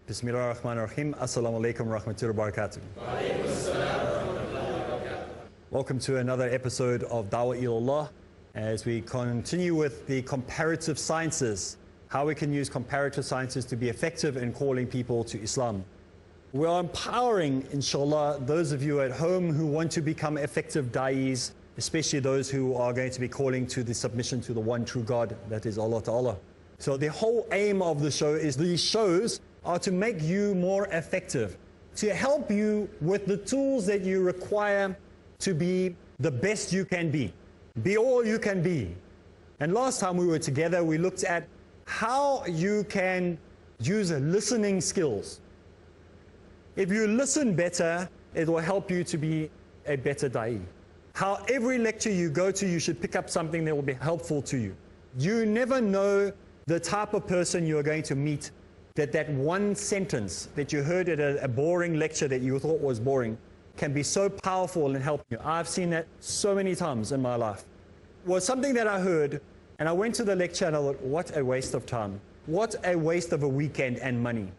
Bismillah ar-Rahman ar-Rahim. Assalamu alaikum wa rahmatullahi wa barakatuh. Welcome to another episode of Dawah Ilallah as we continue with the comparative sciences, how we can use comparative sciences to be effective in calling people to Islam. We are empowering, inshallah, those of you at home who want to become effective da'is, especially those who are going to be calling to the submission to the one true God, that is Allah Ta'ala. So the whole aim of the show is these shows are to make you more effective, to help you with the tools that you require to be the best you can be all you can be. And last time we were together, we looked at how you can use listening skills. If you listen better, it will help you to be a better da'i. How every lecture you go to, you should pick up something that will be helpful to you. You never know the type of person you are going to meet, that one sentence that you heard at a boring lecture that you thought was boring can be so powerful in helping you. I've seen that so many times in my life. It was something that I heard, and I went to the lecture and I thought, what a waste of time. What a waste of a weekend and money.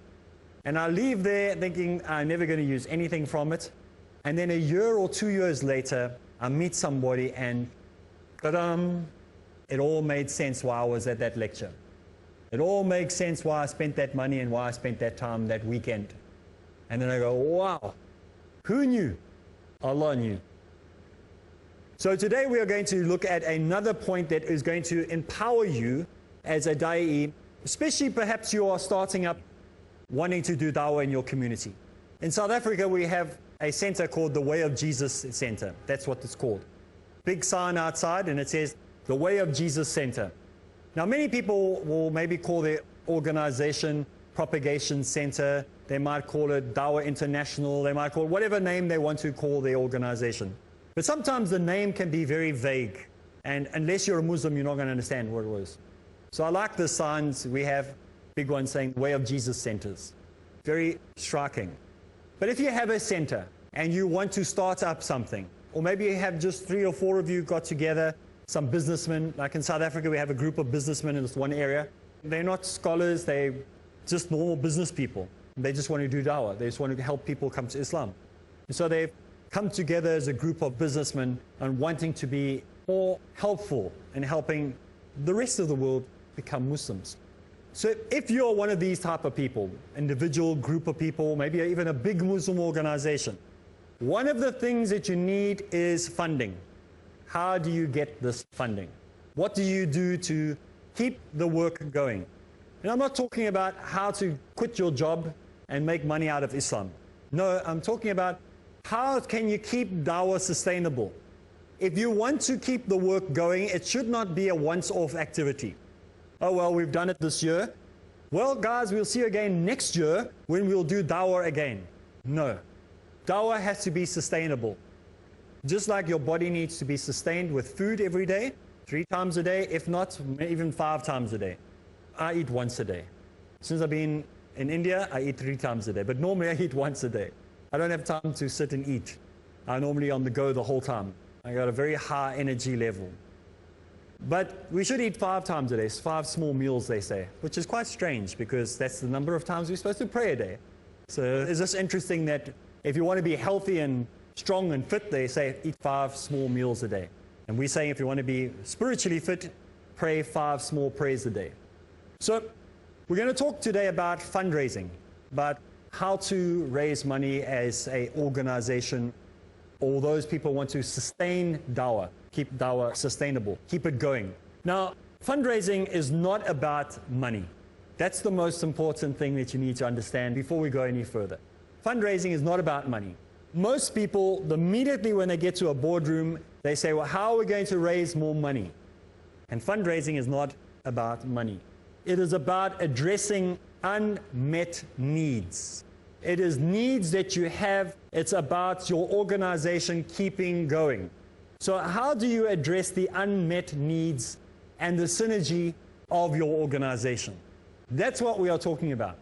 And I leave there thinking I'm never going to use anything from it. And then a year or 2 years later, I meet somebody and ta-dam, it all made sense why I was at that lecture. It all makes sense why I spent that money and why I spent that time that weekend. And then I go, wow, who knew? Allah knew. So today we are going to look at another point that is going to empower you as a da'i, especially perhaps you are starting up wanting to do dawah in your community. In South Africa we have a center called the Way of Jesus Center. That's what it's called. Big sign outside and it says the Way of Jesus Center. Now many people will maybe call their organization Propagation Center, they might call it Dawah International, they might call it whatever name they want to call their organization. But sometimes the name can be very vague, and unless you're a Muslim you're not going to understand what it was. So I like the signs we have, big ones saying Way of Jesus Centers. Very striking. But if you have a center and you want to start up something, or maybe you have just 3 or 4 of you got together, some businessmen, like in South Africa we have a group of businessmen in this one area. They're not scholars, they're just normal business people. They just want to do dawah, they just want to help people come to Islam. And so they've come together as a group of businessmen and wanting to be more helpful in helping the rest of the world become Muslims. So if you're one of these type of people, individual group of people, maybe even a big Muslim organization, one of the things that you need is funding. How do you get this funding? What do you do to keep the work going? And I'm not talking about how to quit your job and make money out of Islam. No, I'm talking about how can you keep dawah sustainable? If you want to keep the work going, it should not be a once-off activity. Oh, well, we've done it this year. Well, guys, we'll see you again next year when we'll do dawah again. No. Dawah has to be sustainable. Just like your body needs to be sustained with food every day, 3 times a day, if not even 5 times a day. I eat once a day. Since I've been in India, I eat 3 times a day. But normally I eat once a day. I don't have time to sit and eat. I'm normally on the go the whole time. I got a very high energy level. But we should eat 5 times a day, 5 small meals they say, which is quite strange because that's the number of times we're supposed to pray a day. So it's just interesting that if you want to be healthy and strong and fit, they say eat 5 small meals a day. And we're saying if you want to be spiritually fit, pray 5 small prayers a day. So we're going to talk today about fundraising, about how to raise money as an organization, or those people want to sustain dawah, keep dawah sustainable, keep it going. Now, fundraising is not about money. That's the most important thing that you need to understand before we go any further. Fundraising is not about money. Most people, immediately when they get to a boardroom, they say, well, how are we going to raise more money? And fundraising is not about money. It is about addressing unmet needs. It is needs that you have. It's about your organization keeping going. So how do you address the unmet needs and the synergy of your organization? That's what we are talking about.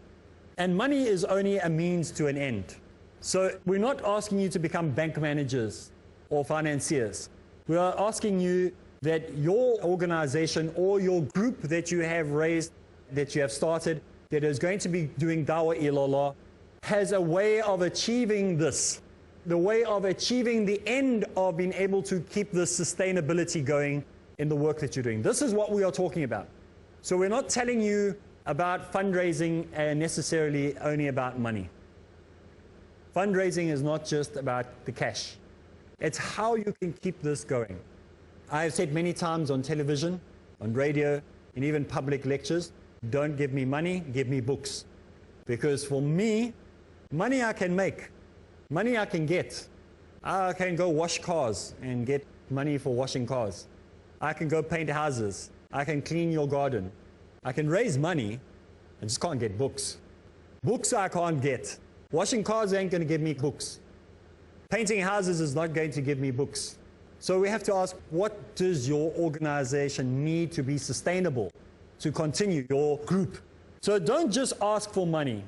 And money is only a means to an end. So we're not asking you to become bank managers or financiers. We are asking you that your organization or your group that you have raised, that you have started, that is going to be doing Dawah Ilallah has a way of achieving this, the way of achieving the end of being able to keep the sustainability going in the work that you're doing. This is what we are talking about. So we're not telling you about fundraising and necessarily only about money. Fundraising is not just about the cash. It's how you can keep this going. I have said many times on television, on radio, and even public lectures, don't give me money, give me books. Because for me, money I can make, money I can get. I can go wash cars and get money for washing cars. I can go paint houses. I can clean your garden. I can raise money, I just can't get books. Books I can't get. Washing cars ain't going to give me books. Painting houses is not going to give me books. So we have to ask, what does your organization need to be sustainable, to continue your group? So don't just ask for money.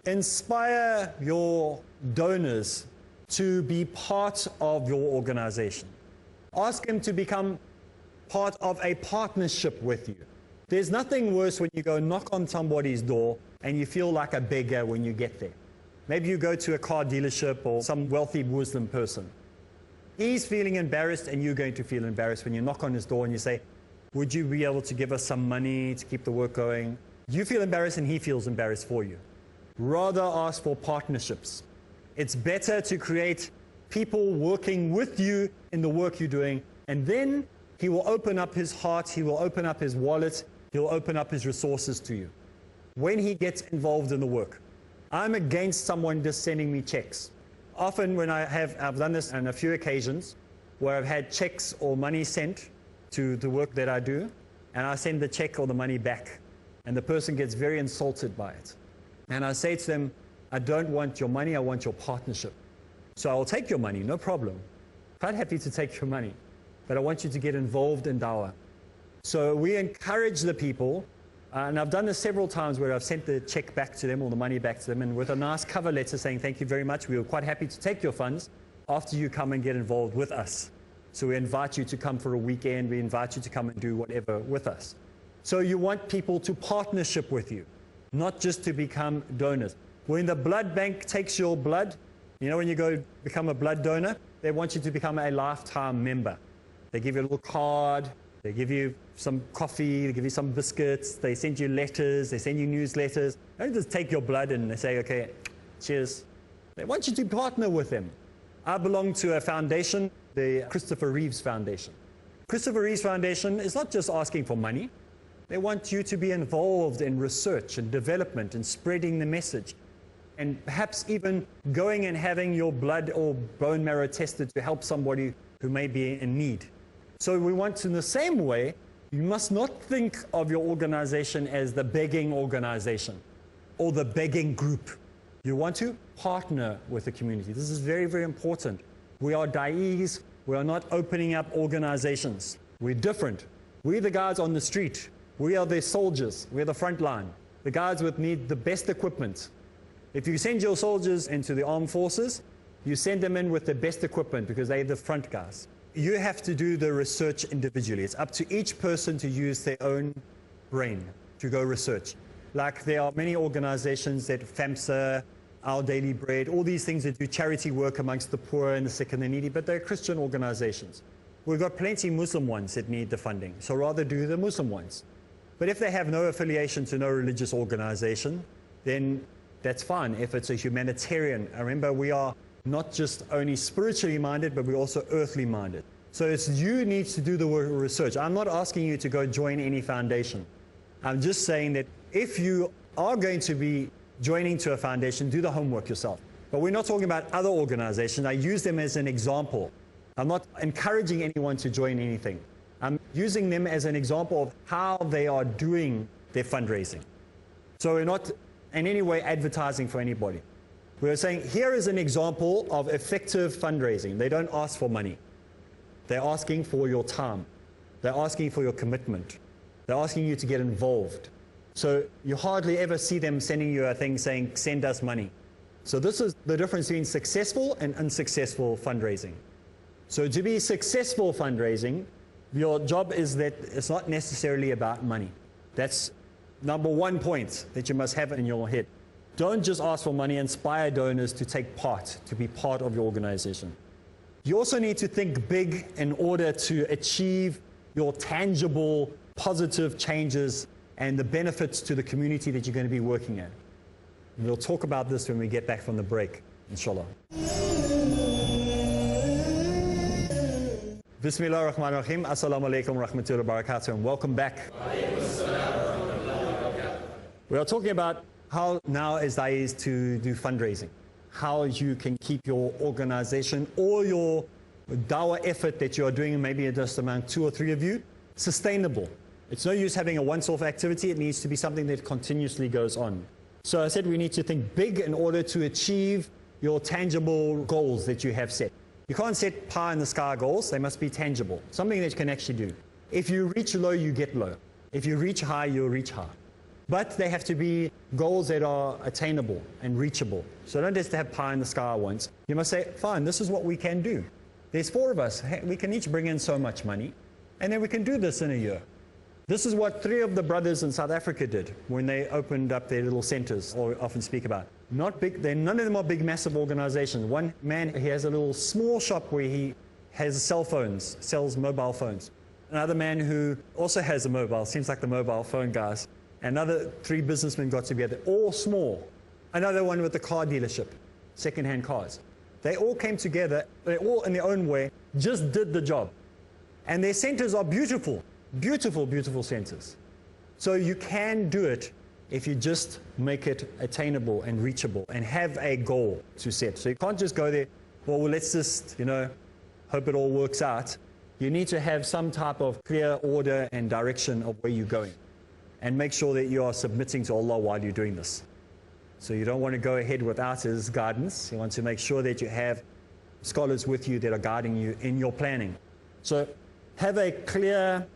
Inspire your donors to be part of your organization. Ask them to become part of a partnership with you. There's nothing worse when you go knock on somebody's door and you feel like a beggar when you get there. Maybe you go to a car dealership or some wealthy Muslim person. He's feeling embarrassed and you're going to feel embarrassed when you knock on his door and you say, would you be able to give us some money to keep the work going? You feel embarrassed and he feels embarrassed for you. Rather ask for partnerships. It's better to create people working with you in the work you're doing, and then he will open up his heart, he will open up his wallet, he'll open up his resources to you when he gets involved in the work. I'm against someone just sending me checks. Often when I've done this on a few occasions where I've had checks or money sent to the work that I do, and I send the check or the money back, and the person gets very insulted by it. And I say to them, I don't want your money, I want your partnership. So I'll take your money, no problem. Quite happy to take your money, but I want you to get involved in Dawah. So we encourage the people, and I've done this several times where I've sent the check back to them or the money back to them, and with a nice cover letter saying, thank you very much, we were quite happy to take your funds after you come and get involved with us. So we invite you to come for a weekend, we invite you to come and do whatever with us. So you want people to partnership with you, not just to become donors. When the blood bank takes your blood, you know, when you go become a blood donor, they want you to become a lifetime member. They give you a little card, they give you some coffee, they give you some biscuits, they send you letters, they send you newsletters. They don't just take your blood and they say, okay, cheers. They want you to partner with them. I belong to a foundation, the Christopher Reeves Foundation. Christopher Reeves Foundation is not just asking for money. They want you to be involved in research and development and spreading the message, and perhaps even going and having your blood or bone marrow tested to help somebody who may be in need. So we want to, in the same way, you must not think of your organization as the begging organization or the begging group. You want to partner with the community. This is very, very important. We are da'is. We are not opening up organizations. We're different. We're the guys on the street. We are the soldiers. We're the front line. The guys would need the best equipment. If you send your soldiers into the armed forces, you send them in with the best equipment because they're the front guys. You have to do the research individually. It's up to each person to use their own brain to go research. Like there are many organizations that FAMSA, Our Daily Bread, all these things that do charity work amongst the poor and the sick and the needy, but they're Christian organizations. We've got plenty Muslim ones that need the funding, so rather do the Muslim ones. But if they have no affiliation to no religious organization, then that's fine. If it's a humanitarian, remember we are not just only spiritually minded, but we're also earthly minded. So it's you need to do the research. I'm not asking you to go join any foundation. I'm just saying that if you are going to be joining to a foundation, do the homework yourself. But we're not talking about other organizations. I use them as an example. I'm not encouraging anyone to join anything. I'm using them as an example of how they are doing their fundraising. So we're not in any way advertising for anybody. We're saying here is an example of effective fundraising. They don't ask for money. They're asking for your time. They're asking for your commitment. They're asking you to get involved. So you hardly ever see them sending you a thing saying, send us money. So this is the difference between successful and unsuccessful fundraising. So to be successful fundraising, your job is that it's not necessarily about money. That's Number one point that you must have in your head. Don't just ask for money, inspire donors to take part, to be part of your organization. You also need to think big in order to achieve your tangible, positive changes and the benefits to the community that you're going to be working at. We'll talk about this when we get back from the break, inshallah. Bismillah ar-Rahman ar-Rahim. Assalamu alaikum wa rahmatullahi wa barakatuh, and welcome back. We are talking about how now is da'is to do fundraising, how you can keep your organization or your dawah effort that you are doing, maybe just among 2 or 3 of you, sustainable. It's no use having a once-off activity. It needs to be something that continuously goes on. So I said we need to think big in order to achieve your tangible goals that you have set. You can't set pie in the sky goals. They must be tangible, something that you can actually do. If you reach low, you get low. If you reach high, you'll reach high. But they have to be goals that are attainable and reachable. So don't just have pie in the sky once. You must say, fine, this is what we can do. There's 4 of us. We can each bring in so much money, and then we can do this in a year. This is what 3 of the brothers in South Africa did when they opened up their little centers, or often speak about. Not big, none of them are big, massive organizations. One man, he has a little small shop where he has cell phones, sells mobile phones. Another man who also has a mobile, seems like the mobile phone guys. Another 3 businessmen got together, all small. Another one with a car dealership, second-hand cars. They all came together, they all in their own way, just did the job. And their centers are beautiful, beautiful, beautiful centers. So you can do it if you just make it attainable and reachable and have a goal to set. So you can't just go there, well, let's just, hope it all works out. You need to have some type of clear order and direction of where you're going. And make sure that you are submitting to Allah while you're doing this. So you don't want to go ahead without His guidance. You want to make sure that you have scholars with you that are guiding you in your planning. So have a clear,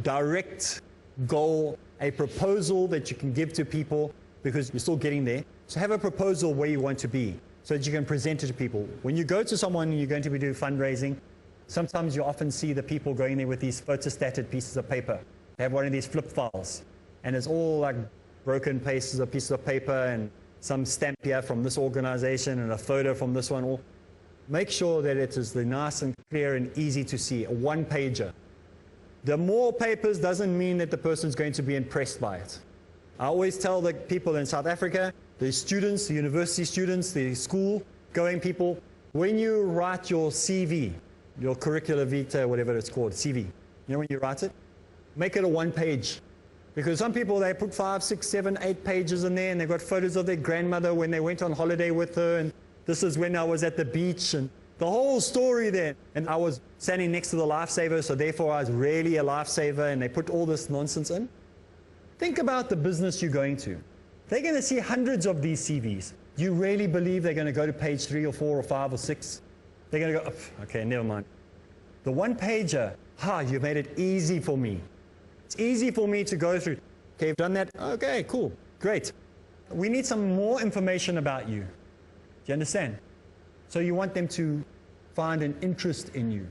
direct goal, a proposal that you can give to people, because you're still getting there. So have a proposal where you want to be so that you can present it to people. When you go to someone and you're going to be doing fundraising, sometimes you often see the people going there with these photostated pieces of paper. They have one of these flip files, and it's all like broken pieces of paper and some stamp here from this organization and a photo from this one. All. Make sure that it is nice and clear and easy to see, a one-pager. The more papers doesn't mean that the person's going to be impressed by it. I always tell the people in South Africa, the students, the university students, the school-going people, when you write your CV, your curricula vitae, whatever it's called, CV, when you write it, make it a one-page. Because some people, they put 5, 6, 7, 8 pages in there, and they've got photos of their grandmother when they went on holiday with her, and this is when I was at the beach, and the whole story there. And I was standing next to the lifesaver, so therefore I was really a lifesaver, and they put all this nonsense in. Think about the business you're going to. They're going to see hundreds of these CVs. Do you really believe they're going to go to page 3 or 4 or 5 or 6? They're going to go, oh, okay, never mind. The one-pager, you made it easy for me. It's easy for me to go through. Okay, you've done that? Okay, cool, great. We need some more information about you. Do you understand? So you want them to find an interest in you.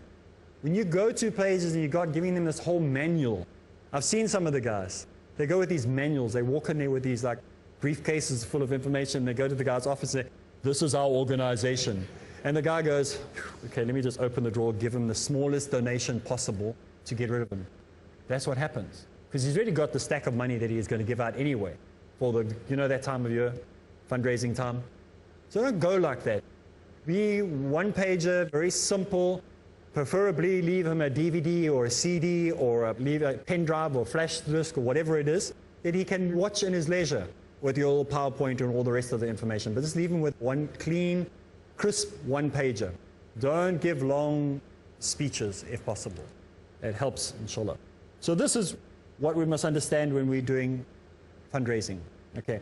When you go to pages and you're giving them this whole manual, I've seen some of the guys. They go with these manuals. They walk in there with these like briefcases full of information. They go to the guy's office and say, this is our organization. And the guy goes, okay, let me just open the drawer, give him the smallest donation possible to get rid of him. That's what happens. Because he's already got the stack of money that he's going to give out anyway for the, that time of year, fundraising time. So don't go like that. Be one-pager, very simple. Preferably leave him a DVD or a CD or leave a pen drive or flash disk or whatever it is that he can watch in his leisure with your PowerPoint and all the rest of the information. But just leave him with one clean, crisp one-pager. Don't give long speeches if possible. It helps, inshallah. So this is what we must understand when we're doing fundraising. Okay.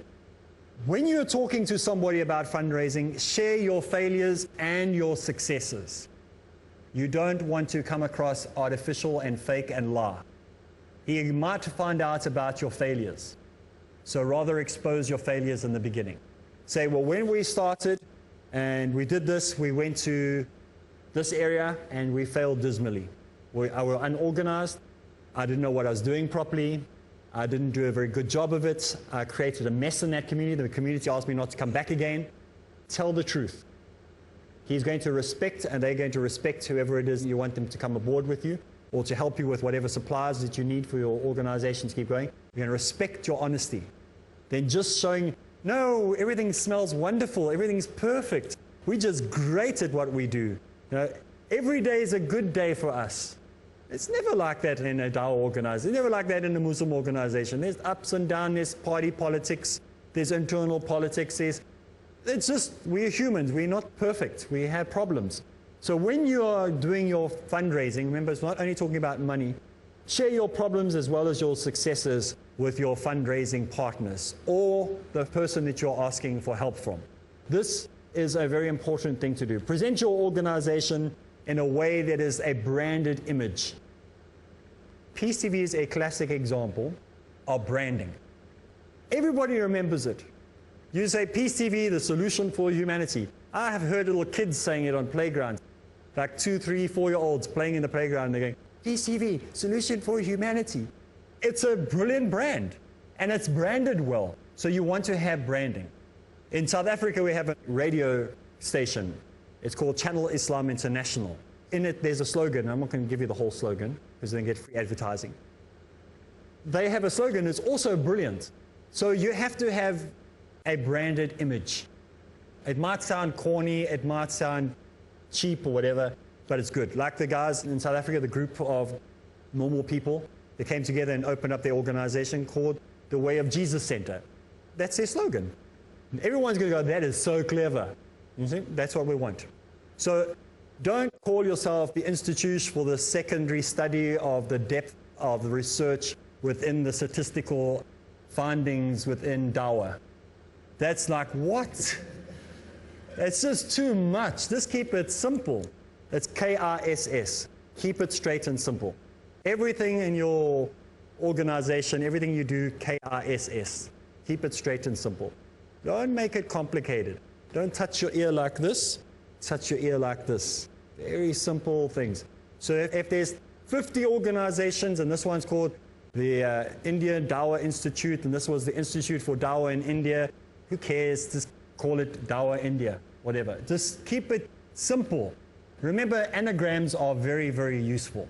When you're talking to somebody about fundraising, share your failures and your successes. You don't want to come across artificial and fake and lie. He might find out about your failures. So rather expose your failures in the beginning. Say, well, when we started and we did this, we went to this area and we failed dismally. I was unorganized. I didn't know what I was doing properly. I didn't do a very good job of it. I created a mess in that community. The community asked me not to come back again. Tell the truth. He's going to respect, and they're going to respect whoever it is you want them to come aboard with you, or to help you with whatever supplies that you need for your organization to keep going. You're going to respect your honesty. Then just showing, no, everything smells wonderful, everything's perfect. We're just great at what we do. You know, every day is a good day for us. It's never like that in a Dawah organization. It's never like that in a Muslim organization. There's ups and downs, there's party politics, there's internal politics. It's just, we're humans, we're not perfect, we have problems. So when you are doing your fundraising, remember it's not only talking about money, share your problems as well as your successes with your fundraising partners or the person that you're asking for help from. This is a very important thing to do. Present your organization in a way that is a branded image. Peace TV is a classic example of branding. Everybody remembers it. You say Peace TV, the solution for humanity. I have heard little kids saying it on playgrounds, like 2, 3, 4-year-olds playing in the playground. They're going, Peace TV, solution for humanity. It's a brilliant brand, and it's branded well. So you want to have branding. In South Africa, we have a radio station. It's called Channel Islam International. In it, there's a slogan. I'm not going to give you the whole slogan because then get free advertising. They have a slogan that's also brilliant. So you have to have a branded image. It might sound corny, it might sound cheap or whatever, but it's good. Like the guys in South Africa, the group of normal people, they came together and opened up their organization called the Way of Jesus Center. That's their slogan. And everyone's going to go, that is so clever. You see? That's what we want. So don't call yourself the Institute for the Secondary Study of the Depth of the Research within the statistical findings within Dawah. That's like, what? It's just too much. Just keep it simple. It's KRSS. Keep it straight and simple. Everything in your organization, everything you do, KRSS. Keep it straight and simple. Don't make it complicated. Don't touch your ear like this. Touch your ear like this. Very simple things. So if there's 50 organizations, and this one's called the Indian Dawah Institute, and this was the Institute for Dawah in India, who cares? Just call it Dawah India, whatever. Just keep it simple. Remember, anagrams are very, very useful.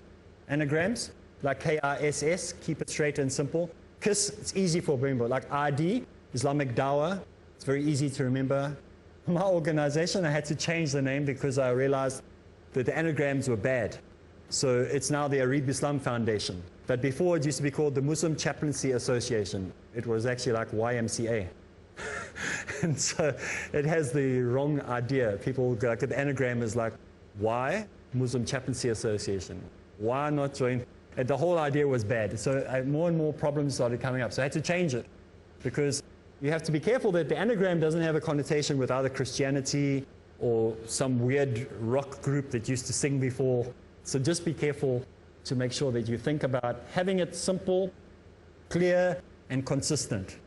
Anagrams, like KRSS, keep it straight and simple. KISS, it's easy for remember. Like ID, Islamic Dawah, it's very easy to remember. My organization, I had to change the name because I realized that the anagrams were bad. So it's now the Areeb Islam Foundation. But before it used to be called the Muslim Chaplaincy Association. It was actually like YMCA. And so it has the wrong idea. People go, like, the anagram is like, why Muslim Chaplaincy Association? Why not join? And the whole idea was bad. So more and more problems started coming up. So I had to change it because you have to be careful that the anagram doesn't have a connotation with either Christianity or some weird rock group that used to sing before. So just be careful to make sure that you think about having it simple, clear, and consistent.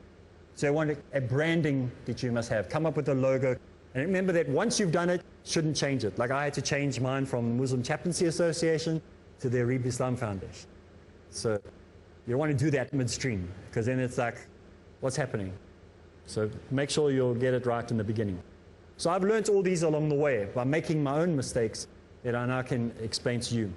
So I want a branding that you must have. Come up with a logo. And remember that once you've done it, shouldn't change it. Like I had to change mine from Muslim Chaplaincy Association to the Areeb Islam Foundation. So you don't want to do that midstream, because then it's like, what's happening? So make sure you'll get it right in the beginning. So I've learned all these along the way by making my own mistakes that I now can explain to you.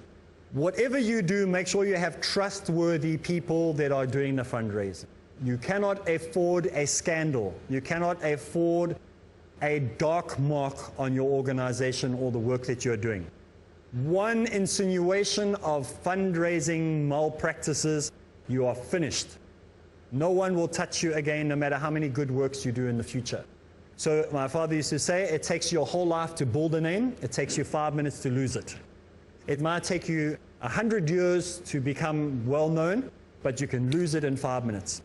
Whatever you do, make sure you have trustworthy people that are doing the fundraising. You cannot afford a scandal. You cannot afford a dark mark on your organization or the work that you're doing. One insinuation of fundraising malpractices, you are finished. No one will touch you again, no matter how many good works you do in the future. So my father used to say, it takes your whole life to build a name. It takes you 5 minutes to lose it. It might take you 100 years to become well known, but you can lose it in 5 minutes.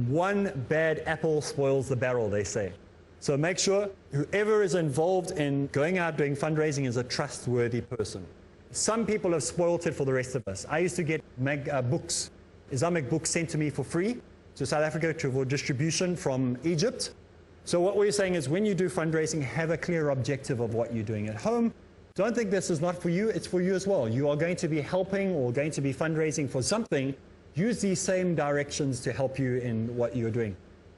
One bad apple spoils the barrel, they say. So make sure whoever is involved in going out doing fundraising is a trustworthy person. Some people have spoiled it for the rest of us. I used to get books, Islamic books sent to me for free to South Africa for distribution from Egypt. So what we're saying is when you do fundraising, have a clear objective of what you're doing at home. Don't think this is not for you, it's for you as well. You are going to be helping or going to be fundraising for something. use these same directions to help you in what you're doing.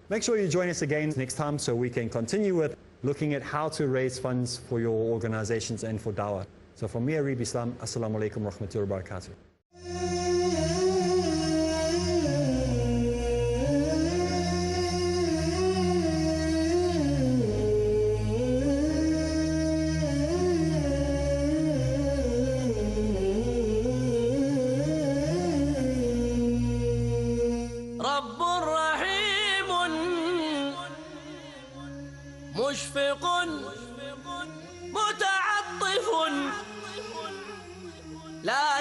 Make sure you join us again next time so we can continue with looking at how to raise funds for your organizations and for Dawah. So from me, Areeb Islam, Assalamu alaikum wa rahmatullahi wa barakatuh. مشفق متعطف لا